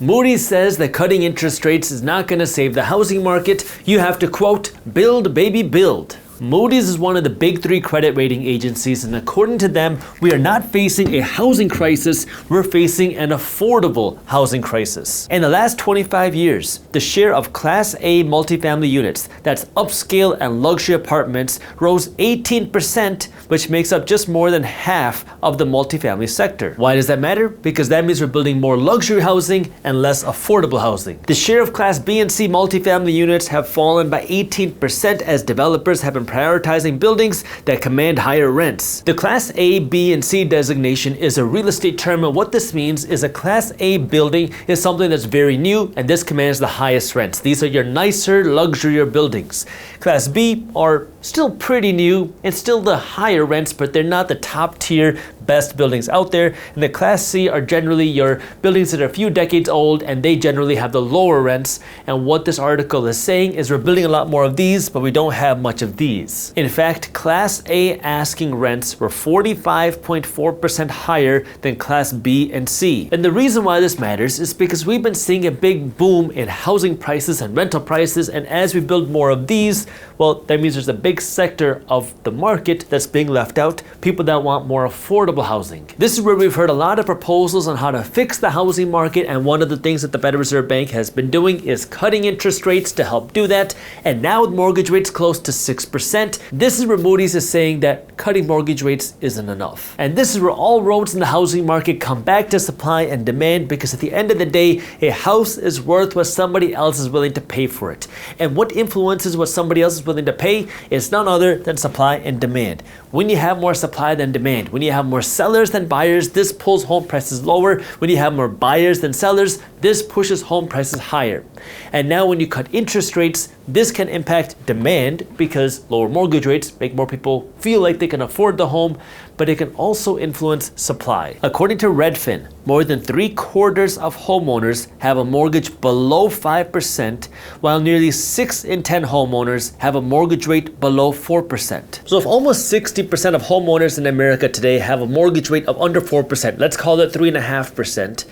Moody's says that cutting interest rates is not going to save the housing market. You have to, quote, build, baby, build. Moody's is one of the big three credit rating agencies, and according to them, we are not facing a housing crisis, we're facing an affordable housing crisis. In the last 25 years, the share of Class A multifamily units, that's upscale and luxury apartments, rose 18%, which makes up just more than half of the multifamily sector. Why does that matter? Because that means we're building more luxury housing and less affordable housing. The share of Class B and C multifamily units have fallen by 18% as developers have been prioritizing buildings that command higher rents. The Class A, B, and C designation is a real estate term, and what this means is a Class A building is something that's very new, and this commands the highest rents. These are your nicer, luxurier buildings. Class B are still pretty new and still the higher rents, but they're not the top tier best buildings out there. And the Class C are generally your buildings that are a few decades old, and they generally have the lower rents. And what this article is saying is we're building a lot more of these, but we don't have much of these. In fact, Class A asking rents were 45.4% higher than Class B and C. And the reason why this matters is because we've been seeing a big boom in housing prices and rental prices, and as we build more of these, well, that means there's a big sector of the market that's being left out, people that want more affordable housing. This is where we've heard a lot of proposals on how to fix the housing market, and one of the things that the Federal Reserve Bank has been doing is cutting interest rates to help do that. And now with mortgage rates close to 6%, this is where Moody's is saying that cutting mortgage rates isn't enough. And this is where all roads in the housing market come back to supply and demand, because at the end of the day, a house is worth what somebody else is willing to pay for it. And what influences what somebody else is willing to pay is none other than supply and demand. When you have more supply than demand, when you have more sellers than buyers, this pulls home prices lower. When you have more buyers than sellers, this pushes home prices higher. And now when you cut interest rates, this can impact demand because lower mortgage rates make more people feel like they can afford the home, but it can also influence supply. According to Redfin, more than 3/4 of homeowners have a mortgage below 5%, while nearly 6 in 10 homeowners have a mortgage rate below 4%. So if almost 60% of homeowners in America today have a mortgage rate of under 4%, let's call it 3.5%,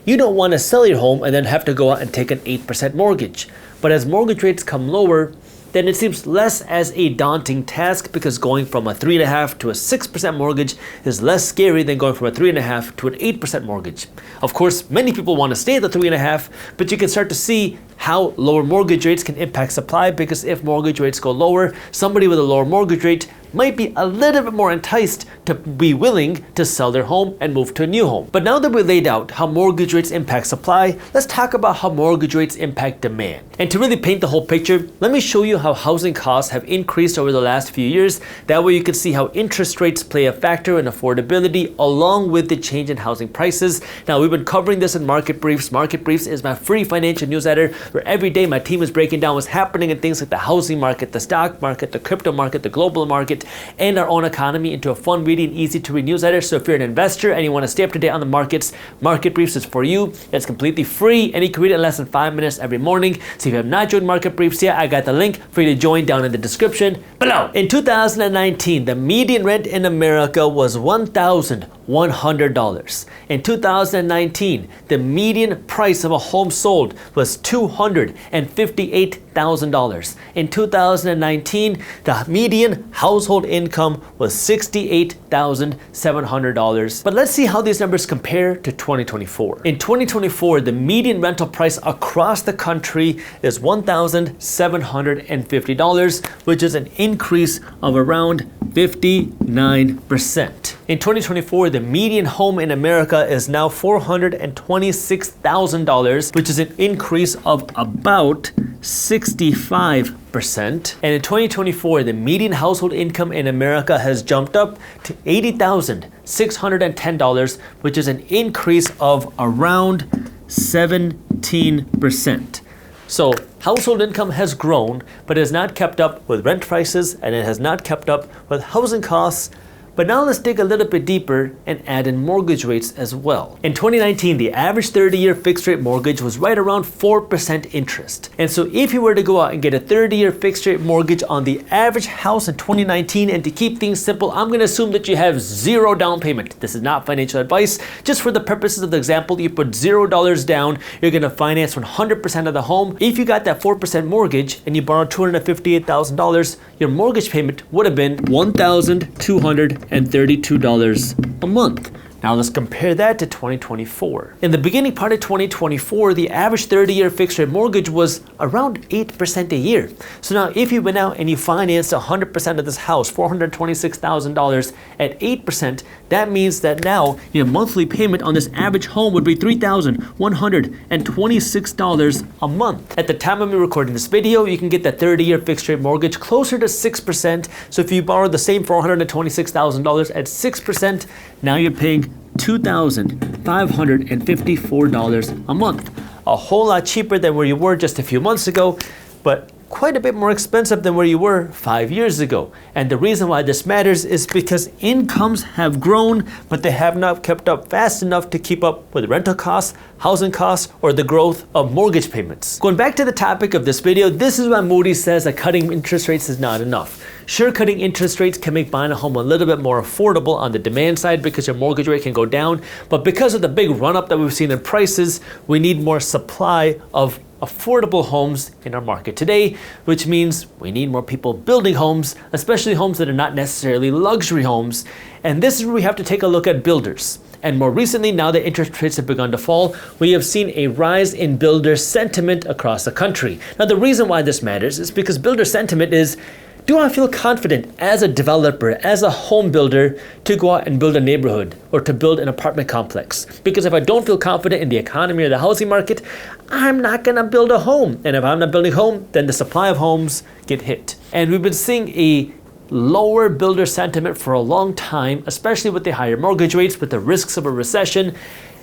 you don't want to sell your home and then have to go out and take an 8% mortgage. But as mortgage rates come lower, then it seems less as a daunting task, because going from a 3.5% to a 6% mortgage is less scary than going from a 3.5% to an 8% mortgage. Of course, many people want to stay at the 3.5%, but you can start to see how lower mortgage rates can impact supply, because if mortgage rates go lower, somebody with a lower mortgage rate might be a little bit more enticed to be willing to sell their home and move to a new home. But now that we laid out how mortgage rates impact supply, let's talk about how mortgage rates impact demand. And to really paint the whole picture, let me show you how housing costs have increased over the last few years. That way you can see how interest rates play a factor in affordability along with the change in housing prices. Now, we've been covering this in Market Briefs. Market Briefs is my free financial newsletter where every day my team is breaking down what's happening in things like the housing market, the stock market, the crypto market, the global market, and our own economy into a fun, reading, easy to read newsletter. So if you're an investor and you want to stay up to date on the markets, Market Briefs is for you. It's completely free and you can read it in less than 5 minutes every morning. So if you have not joined Market Briefs yet, I got the link for you to join down in the description below. In 2019, the median rent in America was $1,100. In 2019, the median price of a home sold was $258,000. In 2019, the median household income was $68,700. But let's see how these numbers compare to 2024. In 2024, the median rental price across the country is $1,750, which is an increase of around 59%. In 2024, the median home in America is now $426,000, which is an increase of about 65%. And in 2024, the median household income in America has jumped up to $80,610, which is an increase of around 17%. So household income has grown, but it has not kept up with rent prices, and it has not kept up with housing costs. But now let's dig a little bit deeper and add in mortgage rates as well. In 2019, the average 30-year fixed rate mortgage was right around 4% interest. And so if you were to go out and get a 30-year fixed rate mortgage on the average house in 2019, and to keep things simple, I'm going to assume that you have zero down payment. This is not financial advice. Just for the purposes of the example, you put $0 down, you're going to finance 100% of the home. If you got that 4% mortgage and you borrowed $258,000, your mortgage payment would have been $1,232 a month. Now let's compare that to 2024. In the beginning part of 2024, the average 30-year fixed rate mortgage was around 8% a year. So now if you went out and you financed 100% of this house, $426,000 at 8%, that means that now your monthly payment on this average home would be $3,126 a month. At the time of me recording this video, you can get that 30-year fixed rate mortgage closer to 6%. So if you borrow the same $426,000 at 6%, now you're paying $2,554 a month. A whole lot cheaper than where you were just a few months ago, but quite a bit more expensive than where you were 5 years ago. And the reason why this matters is because incomes have grown, but they have not kept up fast enough to keep up with rental costs, housing costs, or the growth of mortgage payments. Going back to the topic of this video, this is why Moody's says that cutting interest rates is not enough. Sure, cutting interest rates can make buying a home a little bit more affordable on the demand side because your mortgage rate can go down, but because of the big run-up that we've seen in prices, we need more supply of affordable homes in our market today, which means we need more people building homes, especially homes that are not necessarily luxury homes. And this is where we have to take a look at builders. And more recently, now that interest rates have begun to fall, we have seen a rise in builder sentiment across the country. Now, the reason why this matters is because builder sentiment is, do I feel confident as a developer, as a home builder, to go out and build a neighborhood or to build an apartment complex? Because if I don't feel confident in the economy or the housing market, I'm not gonna build a home. And if I'm not building a home, then the supply of homes get hit. And we've been seeing a lower builder sentiment for a long time, especially with the higher mortgage rates, with the risks of a recession.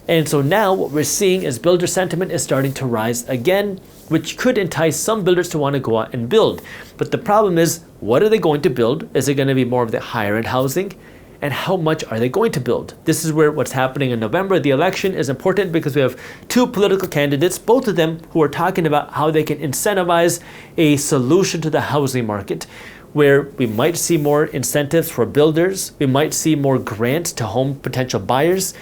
And so now what we're seeing is builder sentiment is starting to rise again, which could entice some builders to want to go out and build. But the problem is, what are they going to build? Is it going to be more of the higher end housing? And how much are they going to build? This is where what's happening in November, the election, is important because we have two political candidates, both of them who are talking about how they can incentivize a solution to the housing market, where we might see more incentives for builders, we might see more grants to home potential buyers.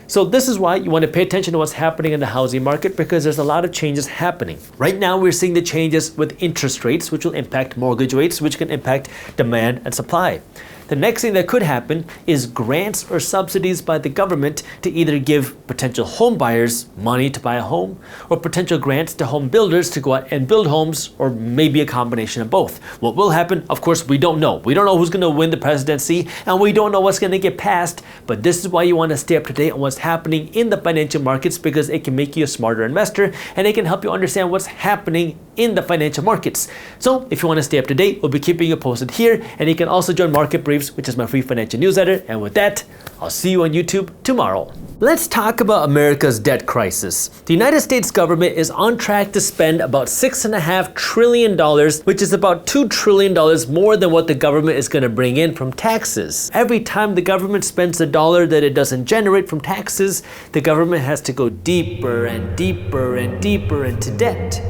So this is why you want to pay attention to what's happening in the housing market, because there's a lot of changes happening. Right now, we're seeing the changes with interest rates, which will impact mortgage rates, which can impact demand and supply. The next thing that could happen is grants or subsidies by the government to either give potential home buyers money to buy a home, or potential grants to home builders to go out and build homes, or maybe a combination of both. What will happen? Of course, we don't know. We don't know who's going to win the presidency, and we don't know what's going to get passed, but this is why you want to stay up to date on what's happening in the financial markets, because it can make you a smarter investor, and it can help you understand what's happening in the financial markets. So if you want to stay up to date, we'll be keeping you posted here, and you can also join Market Briefs, which is my free financial newsletter. And with that, I'll see you on YouTube tomorrow. Let's talk about America's debt crisis. The United States government is on track to spend about $6.5 trillion, which is about $2 trillion more than what the government is going to bring in from taxes. Every time the government spends a dollar that it doesn't generate from taxes, the government has to go deeper and deeper and deeper into debt.